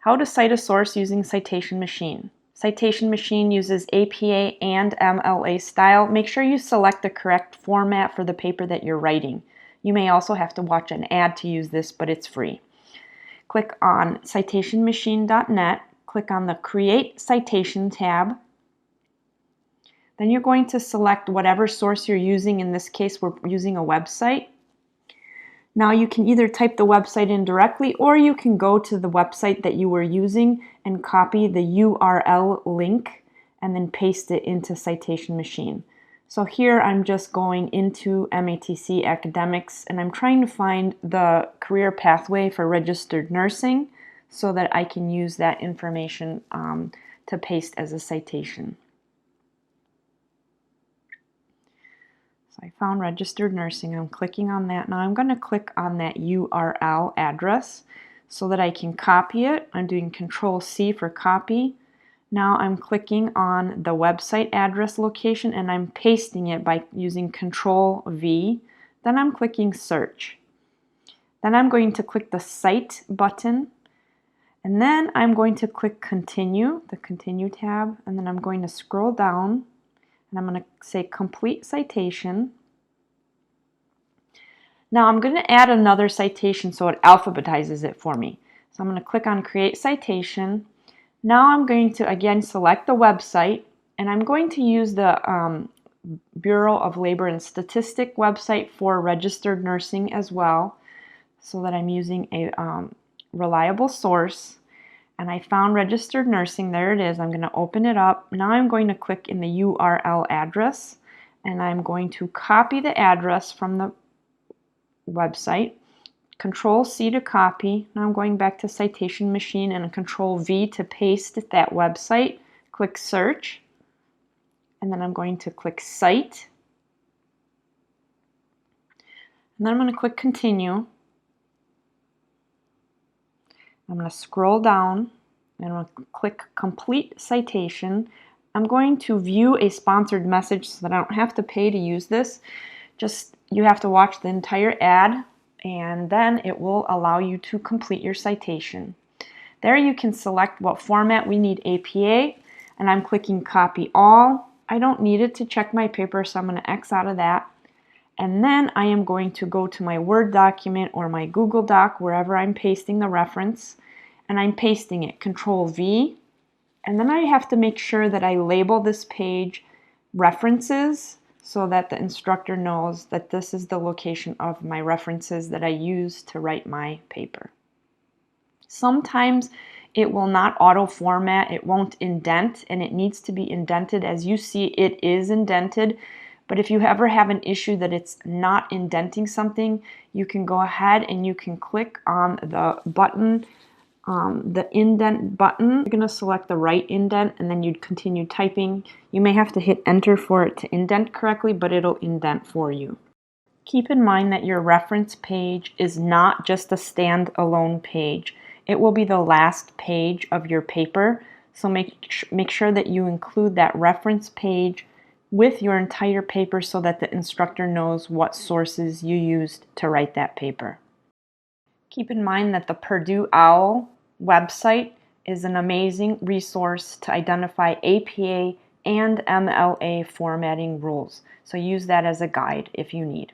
How to cite a source using Citation Machine. Citation Machine uses APA and MLA style. Make sure you select the correct format for the paper that you're writing. You may also have to watch an ad to use this, but it's free. Click on citationmachine.net, click on the Create Citation tab. Then you're going to select whatever source you're using. In this case, we're using a website. Now you can either type the website in directly, or you can go to the website that you were using and copy the URL link and then paste it into Citation Machine. So here I'm just going into MATC Academics and I'm trying to find the career pathway for registered nursing so that I can use that information to paste as a citation. So I found registered nursing. I'm clicking on that. Now I'm going to click on that URL address so that I can copy it. I'm doing Control-C for copy. Now I'm clicking on the website address location and I'm pasting it by using Control-V. Then I'm clicking Search. Then I'm going to click the Cite button. And then I'm going to click Continue, the Continue tab. And then I'm going to scroll down. And I'm going to say Complete Citation. Now I'm going to add another citation so it alphabetizes it for me. So I'm going to click on Create Citation. Now I'm going to again select the website and I'm going to use the Bureau of Labor and Statistics website for registered nursing as well, so that I'm using a reliable source. And I found registered nursing. There it is. I'm going to open it up. Now I'm going to click in the URL address and I'm going to copy the address from the website. Control-C to copy. Now I'm going back to Citation Machine and Control-V to paste that website. Click Search. And then I'm going to click Cite. And then I'm going to click Continue. I'm going to scroll down and I'm going to click Complete Citation. I'm going to view a sponsored message so that I don't have to pay to use this. Just you have to watch the entire ad and then it will allow you to complete your citation. There you can select what format. We need APA and I'm clicking Copy All. I don't need it to check my paper, so I'm going to X out of that. And then I am going to go to my Word document or my Google Doc, wherever I'm pasting the reference, and I'm pasting it, Control-V. And then I have to make sure that I label this page References so that the instructor knows that this is the location of my references that I use to write my paper. Sometimes it will not auto-format, it won't indent, and it needs to be indented. As you see, it is indented. But if you ever have an issue that it's not indenting something, you can go ahead and you can click on the button, the indent button. You're going to select the right indent and then you'd continue typing. You may have to hit enter for it to indent correctly, but it'll indent for you. Keep in mind that your reference page is not just a standalone page. It will be the last page of your paper. So make sure that you include that reference page with your entire paper so that the instructor knows what sources you used to write that paper. Keep in mind that the Purdue OWL website is an amazing resource to identify APA and MLA formatting rules. So use that as a guide if you need.